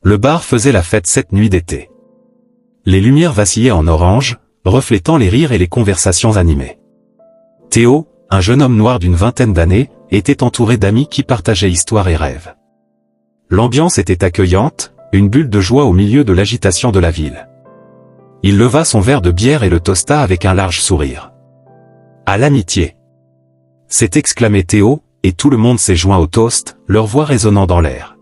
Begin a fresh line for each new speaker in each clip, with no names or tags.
Le bar faisait la fête cette nuit d'été. Les lumières vacillaient en orange, reflétant les rires et les conversations animées. Théo, un jeune homme noir d'une vingtaine d'années, était entouré d'amis qui partageaient histoire et rêves. L'ambiance était accueillante, une bulle de joie au milieu de l'agitation de la ville. Il leva son verre de bière et le toasta avec un large sourire. « À l'amitié !» s'est exclamé Théo, et tout le monde s'est joint au toast, leur voix résonnant dans l'air.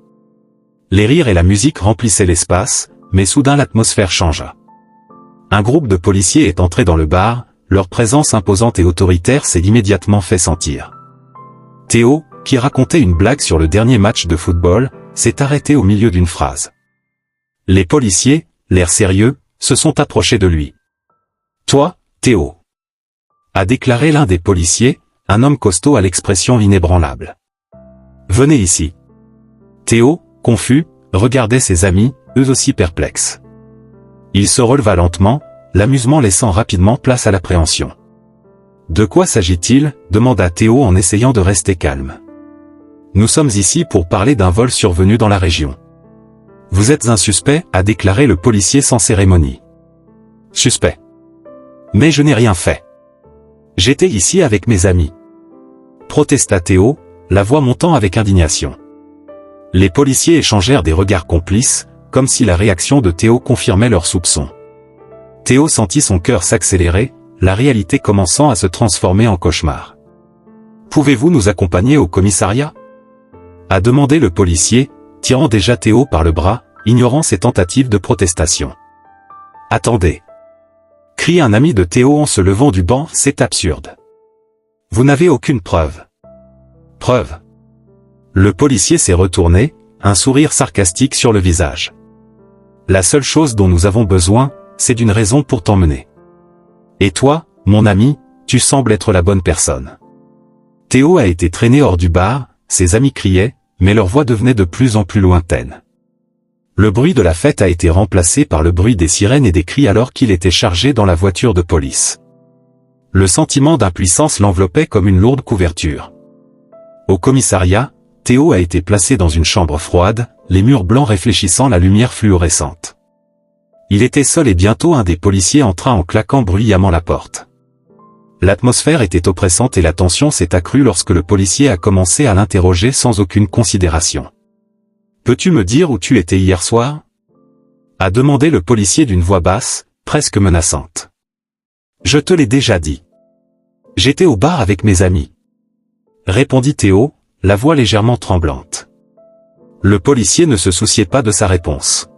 Les rires et la musique remplissaient l'espace, mais soudain l'atmosphère changea. Un groupe de policiers est entré dans le bar, leur présence imposante et autoritaire s'est immédiatement fait sentir. Théo, qui racontait une blague sur le dernier match de football, s'est arrêté au milieu d'une phrase. Les policiers, l'air sérieux, se sont approchés de lui. « Toi, Théo !» a déclaré l'un des policiers, un homme costaud à l'expression inébranlable. « Venez ici. » Théo, confus, regardait ses amis, eux aussi perplexes. Il se releva lentement, l'amusement laissant rapidement place à l'appréhension. « De quoi s'agit-il » demanda Théo en essayant de rester calme. « Nous sommes ici pour parler d'un vol survenu dans la région. »« Vous êtes un suspect » a déclaré le policier sans cérémonie. « Suspect. Mais je n'ai rien fait. J'étais ici avec mes amis. » protesta Théo, la voix montant avec indignation. Les policiers échangèrent des regards complices, comme si la réaction de Théo confirmait leurs soupçons. Théo sentit son cœur s'accélérer, la réalité commençant à se transformer en cauchemar. « Pouvez-vous nous accompagner au commissariat ?» a demandé le policier, tirant déjà Théo par le bras, ignorant ses tentatives de protestation. « Attendez !» crie un ami de Théo en se levant du banc, « c'est absurde. Vous n'avez aucune preuve. » « Preuve ?» Le policier s'est retourné, un sourire sarcastique sur le visage. « La seule chose dont nous avons besoin, c'est d'une raison pour t'emmener. Et toi, mon ami, tu sembles être la bonne personne. » Théo a été traîné hors du bar, ses amis criaient, mais leur voix devenait de plus en plus lointaine. Le bruit de la fête a été remplacé par le bruit des sirènes et des cris alors qu'il était chargé dans la voiture de police. Le sentiment d'impuissance l'enveloppait comme une lourde couverture. Au commissariat, Théo a été placé dans une chambre froide, les murs blancs réfléchissant la lumière fluorescente. Il était seul et bientôt un des policiers entra en claquant bruyamment la porte. L'atmosphère était oppressante et la tension s'est accrue lorsque le policier a commencé à l'interroger sans aucune considération. « Peux-tu me dire où tu étais hier soir ?» a demandé le policier d'une voix basse, presque menaçante. « Je te l'ai déjà dit. J'étais au bar avec mes amis. » répondit Théo, la voix légèrement tremblante. Le policier ne se souciait pas de sa réponse.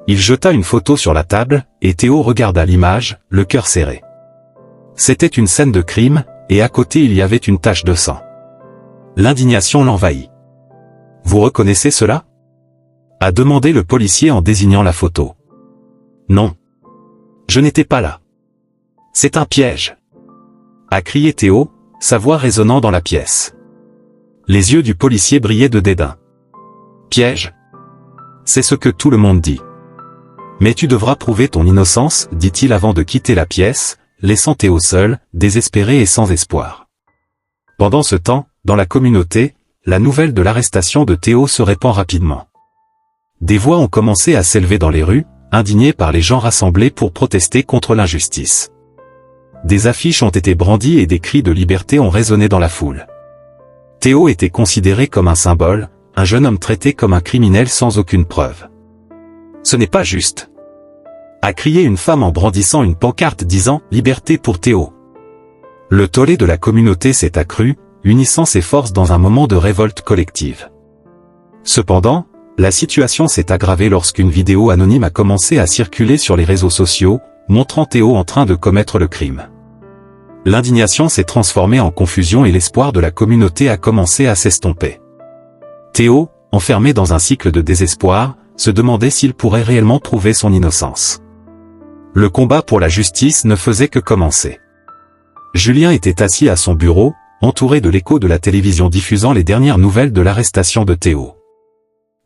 Il jeta une photo sur la table, et Théo regarda l'image, le cœur serré. C'était une scène de crime, et à côté il y avait une tache de sang. L'indignation l'envahit. « Vous reconnaissez cela ?» a demandé le policier en désignant la photo. « Non. Je n'étais pas là. C'est un piège !» a crié Théo, sa voix résonnant dans la pièce. Les yeux du policier brillaient de dédain. « Piège ? C'est ce que tout le monde dit. Mais tu devras prouver ton innocence, dit-il avant de quitter la pièce, laissant Théo seul, désespéré et sans espoir. Pendant ce temps, dans la communauté, la nouvelle de l'arrestation de Théo se répand rapidement. Des voix ont commencé à s'élever dans les rues, indignées par les gens rassemblés pour protester contre l'injustice. Des affiches ont été brandies et des cris de liberté ont résonné dans la foule. Théo était considéré comme un symbole, un jeune homme traité comme un criminel sans aucune preuve. « Ce n'est pas juste !» a crié une femme en brandissant une pancarte disant « Liberté pour Théo ». Le tollé de la communauté s'est accru, unissant ses forces dans un moment de révolte collective. Cependant, la situation s'est aggravée lorsqu'une vidéo anonyme a commencé à circuler sur les réseaux sociaux, montrant Théo en train de commettre le crime. L'indignation s'est transformée en confusion et l'espoir de la communauté a commencé à s'estomper. Théo, enfermé dans un cycle de désespoir, se demandait s'il pourrait réellement prouver son innocence. Le combat pour la justice ne faisait que commencer. Julien était assis à son bureau, entouré de l'écho de la télévision diffusant les dernières nouvelles de l'arrestation de Théo.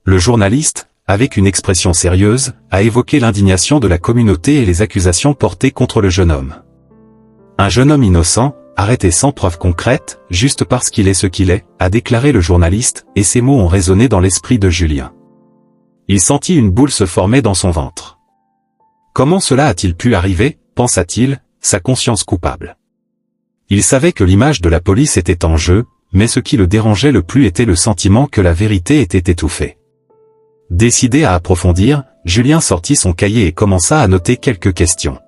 Le journaliste, avec une expression sérieuse, a évoqué l'indignation de la communauté et les accusations portées contre le jeune homme. Un jeune homme innocent, arrêté sans preuve concrète, juste parce qu'il est ce qu'il est, a déclaré le journaliste, et ces mots ont résonné dans l'esprit de Julien. Il sentit une boule se former dans son ventre. Comment cela a-t-il pu arriver, pensa-t-il, sa conscience coupable. Il savait que l'image de la police était en jeu, mais ce qui le dérangeait le plus était le sentiment que la vérité était étouffée. Décidé à approfondir, Julien sortit son cahier et commença à noter quelques questions.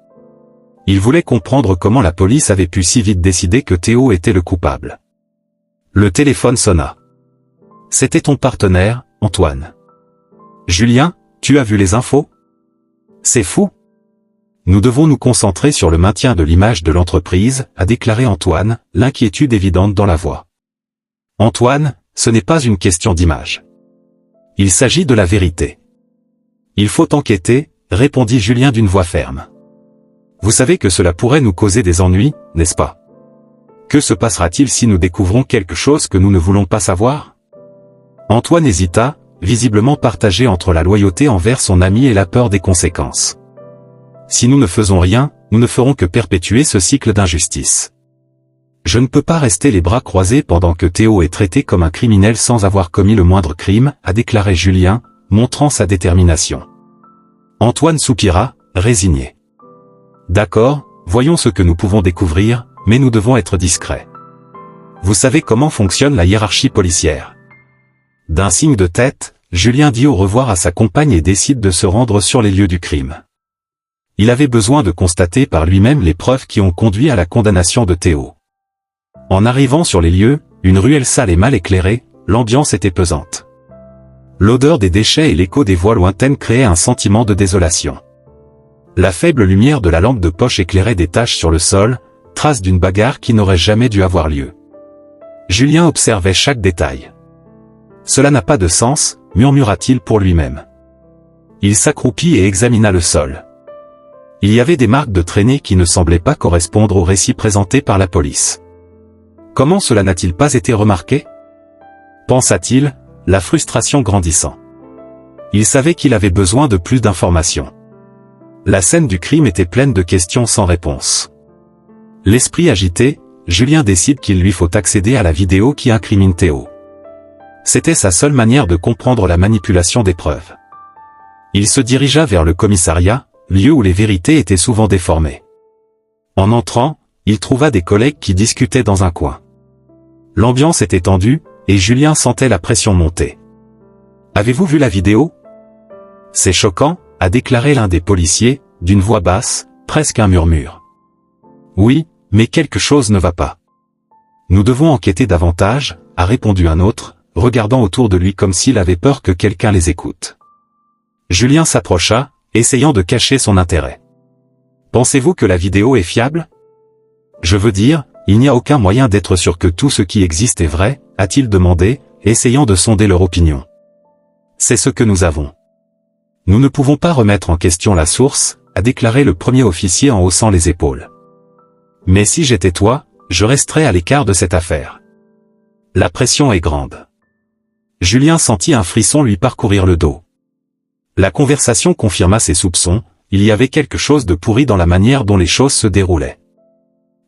Il voulait comprendre comment la police avait pu si vite décider que Théo était le coupable. Le téléphone sonna. C'était ton partenaire, Antoine. Julien, tu as vu les infos? C'est fou. Nous devons nous concentrer sur le maintien de l'image de l'entreprise, a déclaré Antoine, l'inquiétude évidente dans la voix. Antoine, ce n'est pas une question d'image. Il s'agit de la vérité. Il faut enquêter, répondit Julien d'une voix ferme. Vous savez que cela pourrait nous causer des ennuis, n'est-ce pas? Que se passera-t-il si nous découvrons quelque chose que nous ne voulons pas savoir? Antoine hésita, visiblement partagé entre la loyauté envers son ami et la peur des conséquences. Si nous ne faisons rien, nous ne ferons que perpétuer ce cycle d'injustice. Je ne peux pas rester les bras croisés pendant que Théo est traité comme un criminel sans avoir commis le moindre crime, a déclaré Julien, montrant sa détermination. Antoine soupira, résigné. D'accord, voyons ce que nous pouvons découvrir, mais nous devons être discrets. Vous savez comment fonctionne la hiérarchie policière. D'un signe de tête, Julien dit au revoir à sa compagne et décide de se rendre sur les lieux du crime. Il avait besoin de constater par lui-même les preuves qui ont conduit à la condamnation de Théo. En arrivant sur les lieux, une ruelle sale et mal éclairée, l'ambiance était pesante. L'odeur des déchets et l'écho des voix lointaines créaient un sentiment de désolation. La faible lumière de la lampe de poche éclairait des taches sur le sol, traces d'une bagarre qui n'aurait jamais dû avoir lieu. Julien observait chaque détail. Cela n'a pas de sens, murmura-t-il pour lui-même. Il s'accroupit et examina le sol. Il y avait des marques de traînées qui ne semblaient pas correspondre au récit présenté par la police. Comment cela n'a-t-il pas été remarqué? Pensa-t-il, la frustration grandissant. Il savait qu'il avait besoin de plus d'informations. La scène du crime était pleine de questions sans réponse. L'esprit agité, Julien décide qu'il lui faut accéder à la vidéo qui incrimine Théo. C'était sa seule manière de comprendre la manipulation des preuves. Il se dirigea vers le commissariat, lieu où les vérités étaient souvent déformées. En entrant, il trouva des collègues qui discutaient dans un coin. L'ambiance était tendue, et Julien sentait la pression monter. « Avez-vous vu la vidéo ? C'est choquant, a déclaré l'un des policiers, d'une voix basse, presque un murmure. « Oui, mais quelque chose ne va pas. Nous devons enquêter davantage, a répondu un autre, regardant autour de lui comme s'il avait peur que quelqu'un les écoute. Julien s'approcha, essayant de cacher son intérêt. « Pensez-vous que la vidéo est fiable ? Je veux dire, il n'y a aucun moyen d'être sûr que tout ce qui existe est vrai, a-t-il demandé, essayant de sonder leur opinion. C'est ce que nous avons. Nous ne pouvons pas remettre en question la source, a déclaré le premier officier en haussant les épaules. Mais si j'étais toi, je resterais à l'écart de cette affaire. La pression est grande. Julien sentit un frisson lui parcourir le dos. La conversation confirma ses soupçons, il y avait quelque chose de pourri dans la manière dont les choses se déroulaient.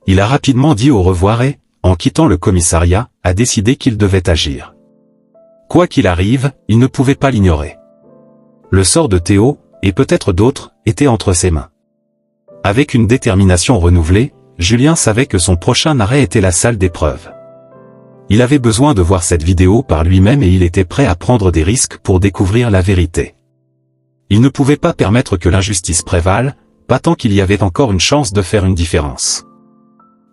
Il a rapidement dit au revoir et, en quittant le commissariat, a décidé qu'il devait agir. Quoi qu'il arrive, il ne pouvait pas l'ignorer. Le sort de Théo, et peut-être d'autres, était entre ses mains. Avec une détermination renouvelée, Julien savait que son prochain arrêt était la salle d'épreuve. Il avait besoin de voir cette vidéo par lui-même et il était prêt à prendre des risques pour découvrir la vérité. Il ne pouvait pas permettre que l'injustice prévale, pas tant qu'il y avait encore une chance de faire une différence.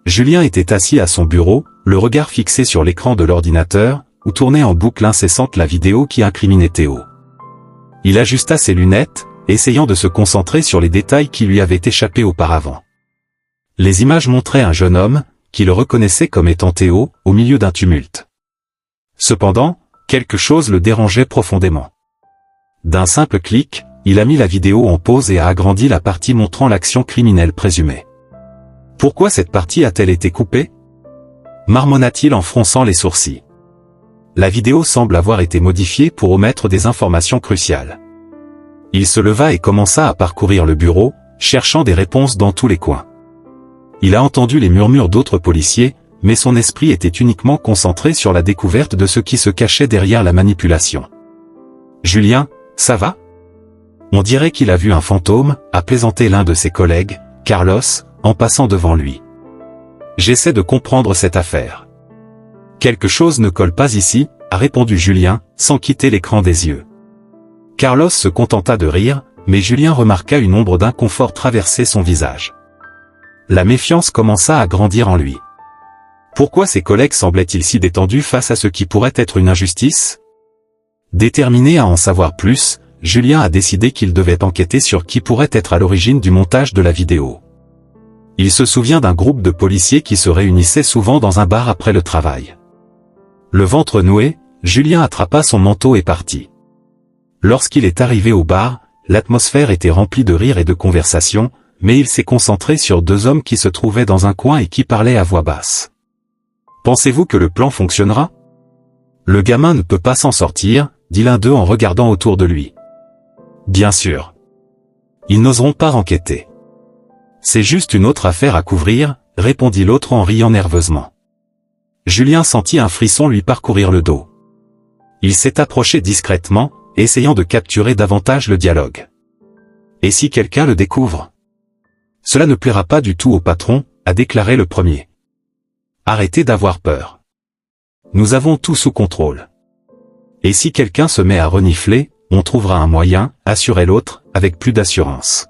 Julien était assis à son bureau, le regard fixé sur l'écran de l'ordinateur, où tournait en boucle incessante la vidéo qui incriminait Théo. Il ajusta ses lunettes, essayant de se concentrer sur les détails qui lui avaient échappé auparavant. Les images montraient un jeune homme, qui le reconnaissait comme étant Théo, au milieu d'un tumulte. Cependant, quelque chose le dérangeait profondément. D'un simple clic, il a mis la vidéo en pause et a agrandi la partie montrant l'action criminelle présumée. Pourquoi cette partie a-t-elle été coupée ? Marmonna-t-il en fronçant les sourcils. La vidéo semble avoir été modifiée pour omettre des informations cruciales. Il se leva et commença à parcourir le bureau, cherchant des réponses dans tous les coins. Il a entendu les murmures d'autres policiers, mais son esprit était uniquement concentré sur la découverte de ce qui se cachait derrière la manipulation. « Julien, Ça va? On dirait qu'il a vu un fantôme, a plaisanté l'un de ses collègues, Carlos, en passant devant lui. J'essaie de comprendre cette affaire. Quelque chose ne colle pas ici, a répondu Julien, sans quitter l'écran des yeux. Carlos se contenta de rire, mais Julien remarqua une ombre d'inconfort traverser son visage. La méfiance commença à grandir en lui. Pourquoi ses collègues semblaient-ils si détendus face à ce qui pourrait être une injustice? Déterminé à en savoir plus, Julien a décidé qu'il devait enquêter sur qui pourrait être à l'origine du montage de la vidéo. Il se souvient d'un groupe de policiers qui se réunissaient souvent dans un bar après le travail. Le ventre noué, Julien attrapa son manteau et partit. Lorsqu'il est arrivé au bar, l'atmosphère était remplie de rires et de conversations, mais il s'est concentré sur deux hommes qui se trouvaient dans un coin et qui parlaient à voix basse. Pensez-vous que le plan fonctionnera? Le gamin ne peut pas s'en sortir, dit l'un d'eux en regardant autour de lui. Bien sûr. Ils n'oseront pas enquêter. C'est juste une autre affaire à couvrir, répondit l'autre en riant nerveusement. Julien sentit un frisson lui parcourir le dos. Il s'est approché discrètement, essayant de capturer davantage le dialogue. Et si quelqu'un le découvre? Cela ne plaira pas du tout au patron, a déclaré le premier. Arrêtez d'avoir peur. Nous avons tout sous contrôle. Et si quelqu'un se met à renifler, on trouvera un moyen, assurait l'autre, avec plus d'assurance.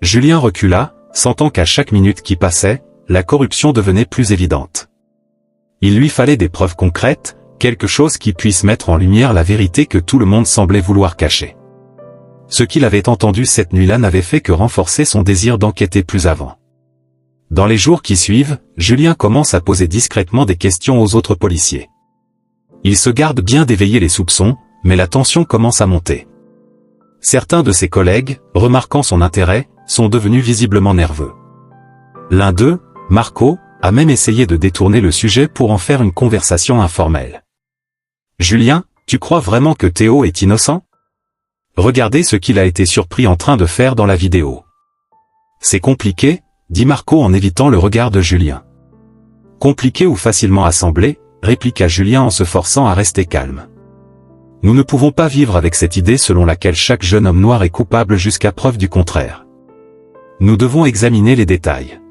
Julien recula, sentant qu'à chaque minute qui passait, la corruption devenait plus évidente. Il lui fallait des preuves concrètes, quelque chose qui puisse mettre en lumière la vérité que tout le monde semblait vouloir cacher. Ce qu'il avait entendu cette nuit-là n'avait fait que renforcer son désir d'enquêter plus avant. Dans les jours qui suivent, Julien commence à poser discrètement des questions aux autres policiers. Il se garde bien d'éveiller les soupçons, mais la tension commence à monter. Certains de ses collègues, remarquant son intérêt, sont devenus visiblement nerveux. L'un d'eux, Marco, a même essayé de détourner le sujet pour en faire une conversation informelle. « Julien, tu crois vraiment que Théo est innocent? Regardez ce qu'il a été surpris en train de faire dans la vidéo. »« C'est compliqué, » dit Marco en évitant le regard de Julien. « Compliqué ou facilement assemblé ?» répliqua Julien en se forçant à rester calme. « Nous ne pouvons pas vivre avec cette idée selon laquelle chaque jeune homme noir est coupable jusqu'à preuve du contraire. Nous devons examiner les détails. »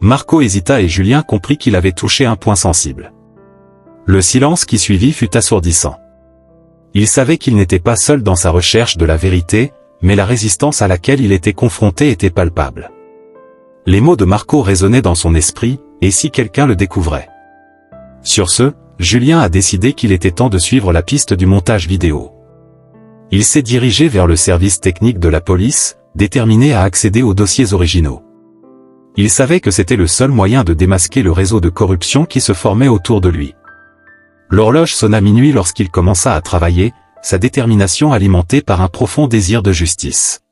Marco hésita et Julien comprit qu'il avait touché un point sensible. Le silence qui suivit fut assourdissant. Il savait qu'il n'était pas seul dans sa recherche de la vérité, mais la résistance à laquelle il était confronté était palpable. Les mots de Marco résonnaient dans son esprit, et si quelqu'un le découvrait? Sur ce, Julien a décidé qu'il était temps de suivre la piste du montage vidéo. Il s'est dirigé vers le service technique de la police, déterminé à accéder aux dossiers originaux. Il savait que c'était le seul moyen de démasquer le réseau de corruption qui se formait autour de lui. L'horloge sonna minuit lorsqu'il commença à travailler, sa détermination alimentée par un profond désir de justice.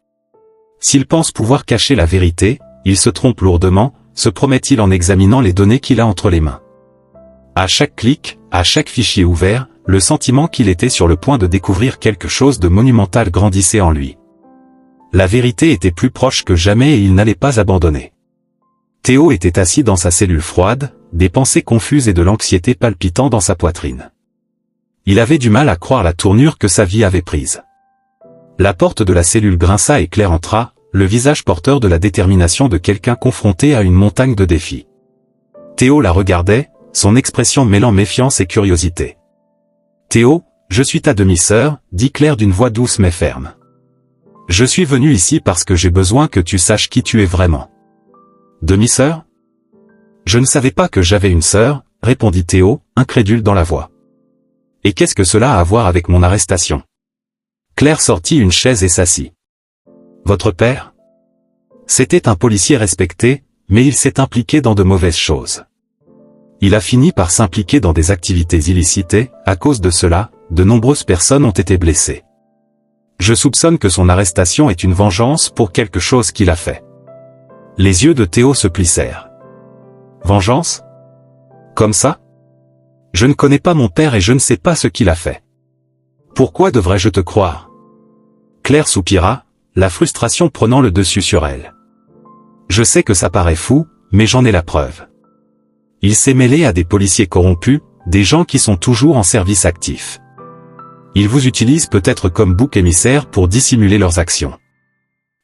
S'il pense pouvoir cacher la vérité, il se trompe lourdement, se promet-il en examinant les données qu'il a entre les mains. À chaque clic, à chaque fichier ouvert, le sentiment qu'il était sur le point de découvrir quelque chose de monumental grandissait en lui. La vérité était plus proche que jamais et il n'allait pas abandonner. Théo était assis dans sa cellule froide, des pensées confuses et de l'anxiété palpitant dans sa poitrine. Il avait du mal à croire la tournure que sa vie avait prise. La porte de la cellule grinça et Claire entra, le visage porteur de la détermination de quelqu'un confronté à une montagne de défis. Théo la regardait, son expression mêlant méfiance et curiosité. « Théo, je suis ta demi-sœur, » dit Claire d'une voix douce mais ferme. « Je suis venu ici parce que j'ai besoin que tu saches qui tu es vraiment. » « Demi-sœur? »« Je ne savais pas que j'avais une sœur, » répondit Théo, incrédule dans la voix. « Et qu'est-ce que cela a à voir avec mon arrestation ?» Claire sortit une chaise et s'assit. « Votre père? » C'était un policier respecté, mais il s'est impliqué dans de mauvaises choses. Il a fini par s'impliquer dans des activités illicites et, à cause de cela, de nombreuses personnes ont été blessées. Je soupçonne que son arrestation est une vengeance pour quelque chose qu'il a fait. Les yeux de Théo se plissèrent. Vengeance? Comme ça? Je ne connais pas mon père et je ne sais pas ce qu'il a fait. Pourquoi devrais-je te croire? Claire soupira, la frustration prenant le dessus sur elle. Je sais que ça paraît fou, mais j'en ai la preuve. Il s'est mêlé à des policiers corrompus, des gens qui sont toujours en service actif. Ils vous utilisent peut-être comme bouc émissaire pour dissimuler leurs actions.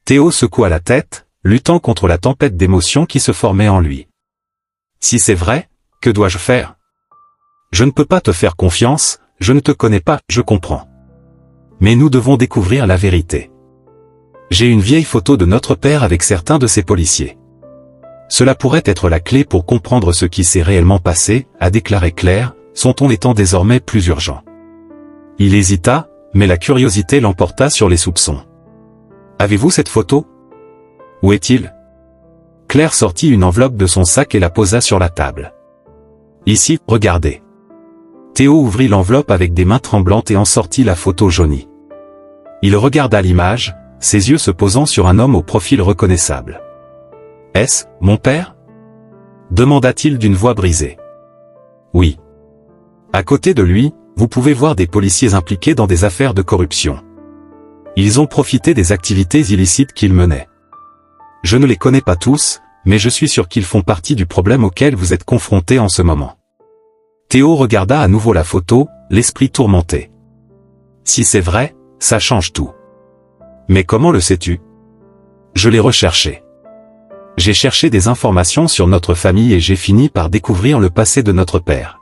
Théo secoua la tête, luttant contre la tempête d'émotions qui se formait en lui. Si c'est vrai, que dois-je faire? Je ne peux pas te faire confiance, je ne te connais pas, je comprends. Mais nous devons découvrir la vérité. J'ai une vieille photo de notre père avec certains de ses policiers. Cela pourrait être la clé pour comprendre ce qui s'est réellement passé, a déclaré Claire, son ton étant désormais plus urgent. Il hésita, mais la curiosité l'emporta sur les soupçons. Avez-vous cette photo? Où est-il? Claire sortit une enveloppe de son sac et la posa sur la table. Ici, regardez. Théo ouvrit l'enveloppe avec des mains tremblantes et en sortit la photo jaunie. Il regarda l'image, ses yeux se posant sur un homme au profil reconnaissable. « Est-ce mon père ?» demanda-t-il d'une voix brisée. « Oui. » À côté de lui, vous pouvez voir des policiers impliqués dans des affaires de corruption. Ils ont profité des activités illicites qu'ils menaient. Je ne les connais pas tous, mais je suis sûr qu'ils font partie du problème auquel vous êtes confrontés en ce moment. Théo regarda à nouveau la photo, l'esprit tourmenté. Si c'est vrai, ça change tout. Mais comment le sais-tu? Je l'ai recherché. J'ai cherché des informations sur notre famille et j'ai fini par découvrir le passé de notre père.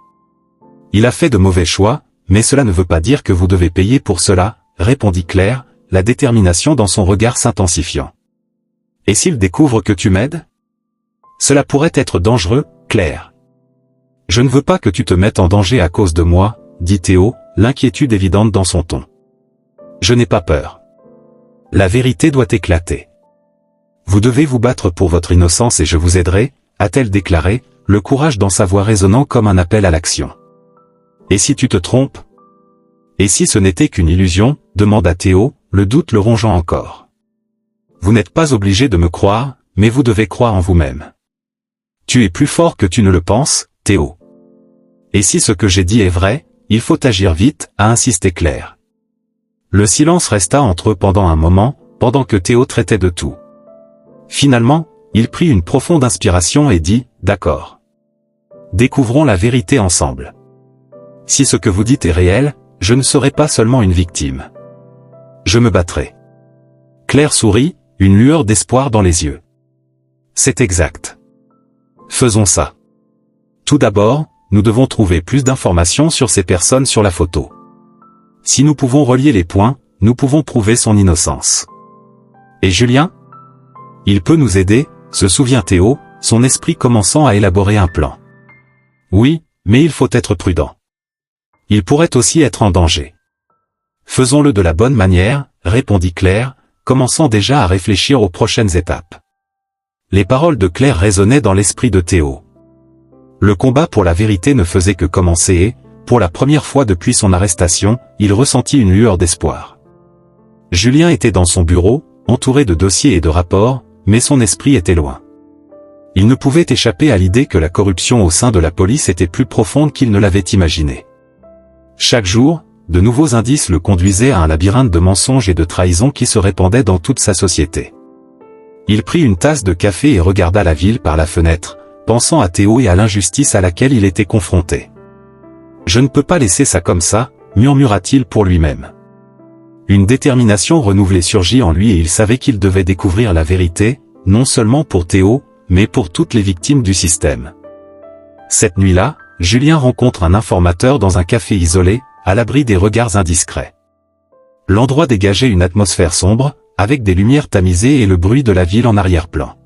Il a fait de mauvais choix, mais cela ne veut pas dire que vous devez payer pour cela, répondit Claire, la détermination dans son regard s'intensifiant. Et s'il découvre que tu m'aides? Cela pourrait être dangereux, Claire. Je ne veux pas que tu te mettes en danger à cause de moi, dit Théo, l'inquiétude évidente dans son ton. Je n'ai pas peur. La vérité doit éclater. Vous devez vous battre pour votre innocence et je vous aiderai, a-t-elle déclaré, le courage dans sa voix résonnant comme un appel à l'action. Et si tu te trompes? Et si ce n'était qu'une illusion, demanda Théo, le doute le rongeant encore. Vous n'êtes pas obligé de me croire, mais vous devez croire en vous-même. Tu es plus fort que tu ne le penses, Théo. Et si ce que j'ai dit est vrai, il faut agir vite, a insisté Claire. Le silence resta entre eux pendant un moment, pendant que Théo traitait de tout. Finalement, il prit une profonde inspiration et dit, d'accord. Découvrons la vérité ensemble. Si ce que vous dites est réel, je ne serai pas seulement une victime. Je me battrai. Claire sourit, une lueur d'espoir dans les yeux. C'est exact. Faisons ça. Tout d'abord, nous devons trouver plus d'informations sur ces personnes sur la photo. Si nous pouvons relier les points, nous pouvons prouver son innocence. Et Julien? Il peut nous aider, se souvient Théo, son esprit commençant à élaborer un plan. Oui, mais il faut être prudent. Il pourrait aussi être en danger. Faisons-le de la bonne manière, répondit Claire, commençant déjà à réfléchir aux prochaines étapes. Les paroles de Claire résonnaient dans l'esprit de Théo. Le combat pour la vérité ne faisait que commencer et, pour la première fois depuis son arrestation, il ressentit une lueur d'espoir. Julien était dans son bureau, entouré de dossiers et de rapports, mais son esprit était loin. Il ne pouvait échapper à l'idée que la corruption au sein de la police était plus profonde qu'il ne l'avait imaginé. Chaque jour, de nouveaux indices le conduisaient à un labyrinthe de mensonges et de trahisons qui se répandaient dans toute sa société. Il prit une tasse de café et regarda la ville par la fenêtre, pensant à Théo et à l'injustice à laquelle il était confronté. « Je ne peux pas laisser ça comme ça », murmura-t-il pour lui-même. Une détermination renouvelée surgit en lui et il savait qu'il devait découvrir la vérité, non seulement pour Théo, mais pour toutes les victimes du système. Cette nuit-là, Julien rencontre un informateur dans un café isolé, à l'abri des regards indiscrets. L'endroit dégageait une atmosphère sombre, avec des lumières tamisées et le bruit de la ville en arrière-plan.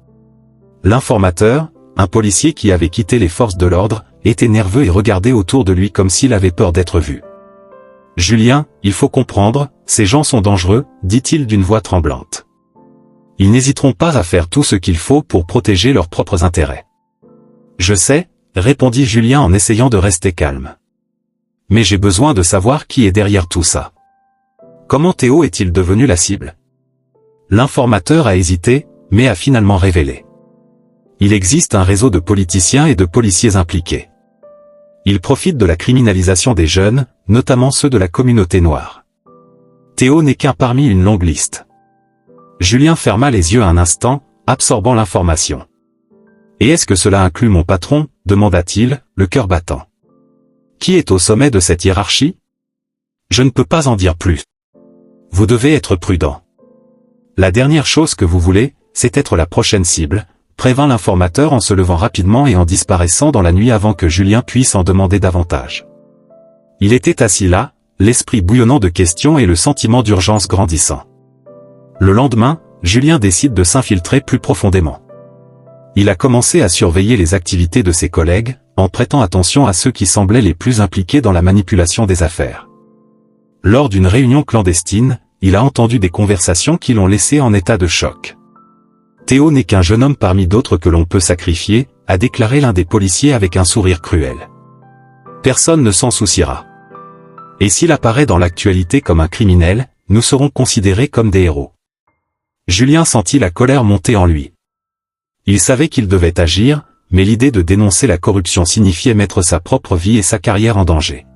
L'informateur, un policier qui avait quitté les forces de l'ordre, était nerveux et regardait autour de lui comme s'il avait peur d'être vu. « Julien, il faut comprendre, ces gens sont dangereux, dit-il d'une voix tremblante. Ils n'hésiteront pas à faire tout ce qu'il faut pour protéger leurs propres intérêts. »« Je sais, » répondit Julien en essayant de rester calme. « Mais j'ai besoin de savoir qui est derrière tout ça. Comment Théo est-il devenu la cible ?» L'informateur a hésité, mais a finalement révélé. Il existe un réseau de politiciens et de policiers impliqués. Ils profitent de la criminalisation des jeunes, notamment ceux de la communauté noire. Théo n'est qu'un parmi une longue liste. Julien ferma les yeux un instant, absorbant l'information. « Et est-ce que cela inclut mon patron ?» demanda-t-il, le cœur battant. « Qui est au sommet de cette hiérarchie ?» Je ne peux pas en dire plus. Vous devez être prudent. La dernière chose que vous voulez, c'est être la prochaine cible, prévint l'informateur en se levant rapidement et en disparaissant dans la nuit avant que Julien puisse en demander davantage. Il était assis là, l'esprit bouillonnant de questions et le sentiment d'urgence grandissant. Le lendemain, Julien décide de s'infiltrer plus profondément. Il a commencé à surveiller les activités de ses collègues, en prêtant attention à ceux qui semblaient les plus impliqués dans la manipulation des affaires. Lors d'une réunion clandestine, il a entendu des conversations qui l'ont laissé en état de choc. Théo n'est qu'un jeune homme parmi d'autres que l'on peut sacrifier, a déclaré l'un des policiers avec un sourire cruel. Personne ne s'en souciera. Et s'il apparaît dans l'actualité comme un criminel, nous serons considérés comme des héros. Julien sentit la colère monter en lui. Il savait qu'il devait agir, mais l'idée de dénoncer la corruption signifiait mettre sa propre vie et sa carrière en danger.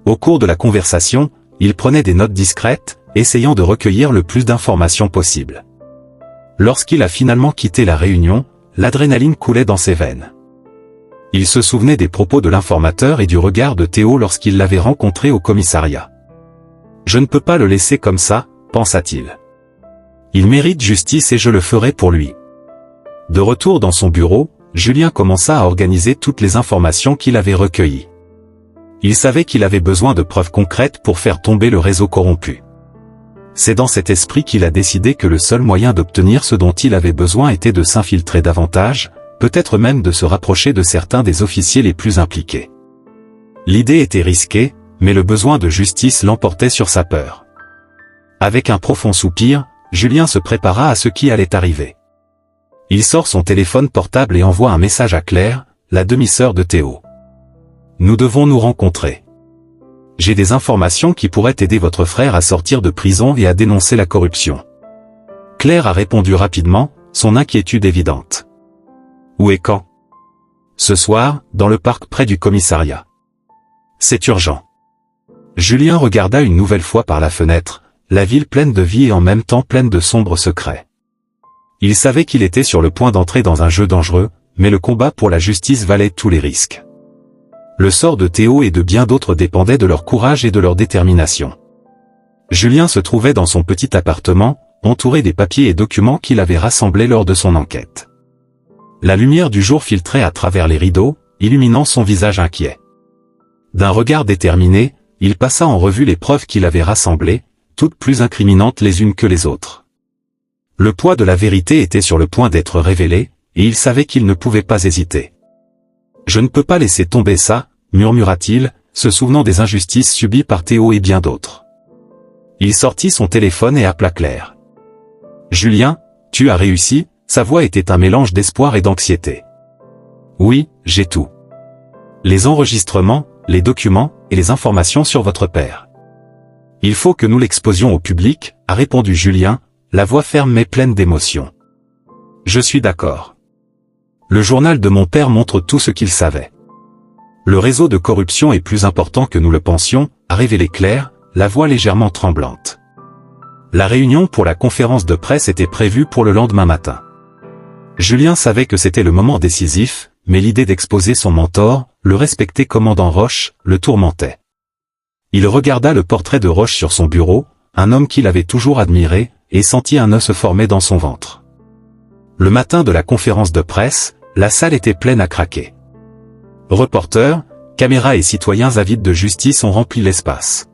Au cours de la conversation, il prenait des notes discrètes, essayant de recueillir le plus d'informations possible. Lorsqu'il a finalement quitté la réunion, l'adrénaline coulait dans ses veines. Il se souvenait des propos de l'informateur et du regard de Théo lorsqu'il l'avait rencontré au commissariat. « Je ne peux pas le laisser comme ça », pensa-t-il. « Il mérite justice et je le ferai pour lui. » De retour dans son bureau, Julien commença à organiser toutes les informations qu'il avait recueillies. Il savait qu'il avait besoin de preuves concrètes pour faire tomber le réseau corrompu. C'est dans cet esprit qu'il a décidé que le seul moyen d'obtenir ce dont il avait besoin était de s'infiltrer davantage, peut-être même de se rapprocher de certains des officiers les plus impliqués. L'idée était risquée, mais le besoin de justice l'emportait sur sa peur. Avec un profond soupir, Julien se prépara à ce qui allait arriver. Il sort son téléphone portable et envoie un message à Claire, la demi-sœur de Théo. « Nous devons nous rencontrer. J'ai des informations qui pourraient aider votre frère à sortir de prison et à dénoncer la corruption. » Claire a répondu rapidement, son inquiétude évidente. « Où et quand ? » ?»« Ce soir, dans le parc près du commissariat. »« C'est urgent. » Julien regarda une nouvelle fois par la fenêtre, la ville pleine de vie et en même temps pleine de sombres secrets. Il savait qu'il était sur le point d'entrer dans un jeu dangereux, mais le combat pour la justice valait tous les risques. Le sort de Théo et de bien d'autres dépendait de leur courage et de leur détermination. Julien se trouvait dans son petit appartement, entouré des papiers et documents qu'il avait rassemblés lors de son enquête. La lumière du jour filtrait à travers les rideaux, illuminant son visage inquiet. D'un regard déterminé, il passa en revue les preuves qu'il avait rassemblées, toutes plus incriminantes les unes que les autres. Le poids de la vérité était sur le point d'être révélé, et il savait qu'il ne pouvait pas hésiter. « Je ne peux pas laisser tomber ça », murmura-t-il, se souvenant des injustices subies par Théo et bien d'autres. Il sortit son téléphone et appela Claire. « Julien, tu as réussi ?» Sa voix était un mélange d'espoir et d'anxiété. « Oui, j'ai tout. Les enregistrements, les documents, et les informations sur votre père. Il faut que nous l'exposions au public, » a répondu Julien, la voix ferme mais pleine d'émotion. « Je suis d'accord. Le journal de mon père montre tout ce qu'il savait. Le réseau de corruption est plus important que nous le pensions, » a révélé Claire, la voix légèrement tremblante. La réunion pour la conférence de presse était prévue pour le lendemain matin. Julien savait que c'était le moment décisif, mais l'idée d'exposer son mentor, le respecté commandant Roche, le tourmentait. Il regarda le portrait de Roche sur son bureau, un homme qu'il avait toujours admiré, et sentit un os se former dans son ventre. Le matin de la conférence de presse, la salle était pleine à craquer. Reporters, caméras et citoyens avides de justice ont rempli l'espace.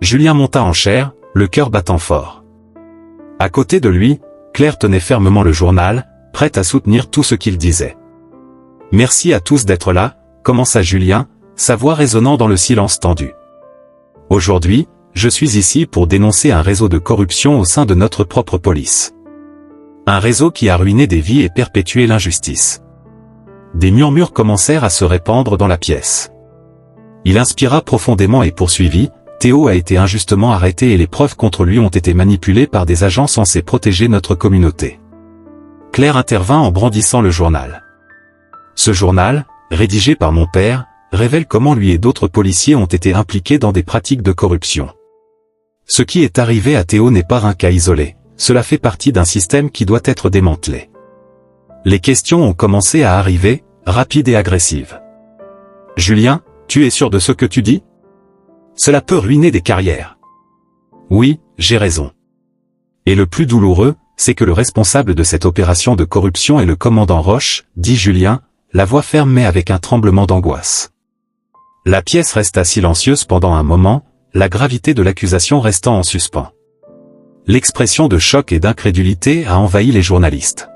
Julien monta en chair, le cœur battant fort. À côté de lui, Claire tenait fermement le journal, prête à soutenir tout ce qu'il disait. « Merci à tous d'être là », commença Julien, sa voix résonnant dans le silence tendu. « Aujourd'hui, je suis ici pour dénoncer un réseau de corruption au sein de notre propre police. Un réseau qui a ruiné des vies et perpétué l'injustice. » Des murmures commencèrent à se répandre dans la pièce. Il inspira profondément et poursuivit. Théo a été injustement arrêté et les preuves contre lui ont été manipulées par des agents censés protéger notre communauté. Claire intervint en brandissant le journal. Ce journal, rédigé par mon père, révèle comment lui et d'autres policiers ont été impliqués dans des pratiques de corruption. Ce qui est arrivé à Théo n'est pas un cas isolé, cela fait partie d'un système qui doit être démantelé. Les questions ont commencé à arriver, rapides et agressives. « Julien, tu es sûr de ce que tu dis ? Cela peut ruiner des carrières. Oui, j'ai raison. Et le plus douloureux, c'est que le responsable de cette opération de corruption est le commandant Roche, dit Julien, la voix ferme mais avec un tremblement d'angoisse. La pièce resta silencieuse pendant un moment, la gravité de l'accusation restant en suspens. L'expression de choc et d'incrédulité a envahi les journalistes.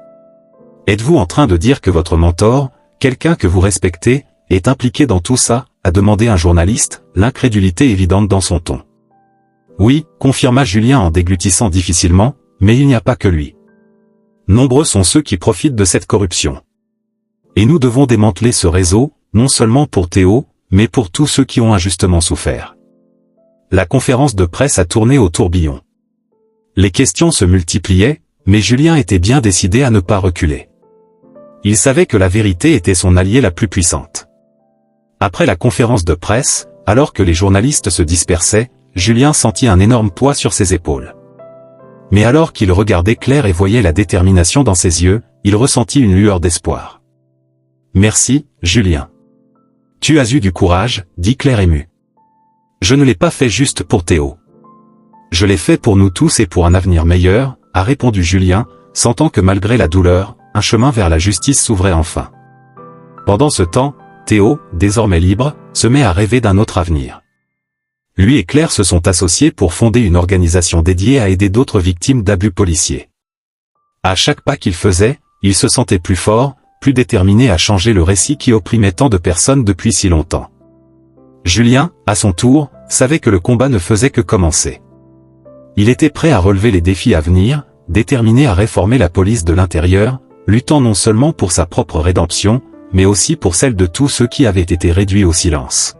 Êtes-vous en train de dire que votre mentor, quelqu'un que vous respectez, est impliqué dans tout ça, a demandé un journaliste, l'incrédulité évidente dans son ton. Oui, confirma Julien en déglutissant difficilement, mais il n'y a pas que lui. Nombreux sont ceux qui profitent de cette corruption. Et nous devons démanteler ce réseau, non seulement pour Théo, mais pour tous ceux qui ont injustement souffert. La conférence de presse a tourné au tourbillon. Les questions se multipliaient, mais Julien était bien décidé à ne pas reculer. Il savait que la vérité était son alliée la plus puissante. Après la conférence de presse, alors que les journalistes se dispersaient, Julien sentit un énorme poids sur ses épaules. Mais alors qu'il regardait Claire et voyait la détermination dans ses yeux, il ressentit une lueur d'espoir. « Merci, Julien. Tu as eu du courage, dit Claire émue. Je ne l'ai pas fait juste pour Théo. Je l'ai fait pour nous tous et pour un avenir meilleur, a répondu Julien, sentant que malgré la douleur, un chemin vers la justice s'ouvrait enfin. Pendant ce temps, Théo, désormais libre, se met à rêver d'un autre avenir. Lui et Claire se sont associés pour fonder une organisation dédiée à aider d'autres victimes d'abus policiers. À chaque pas qu'il faisait, il se sentait plus fort, plus déterminé à changer le récit qui opprimait tant de personnes depuis si longtemps. Julien, à son tour, savait que le combat ne faisait que commencer. Il était prêt à relever les défis à venir, déterminé à réformer la police de l'intérieur, luttant non seulement pour sa propre rédemption, mais aussi pour celle de tous ceux qui avaient été réduits au silence.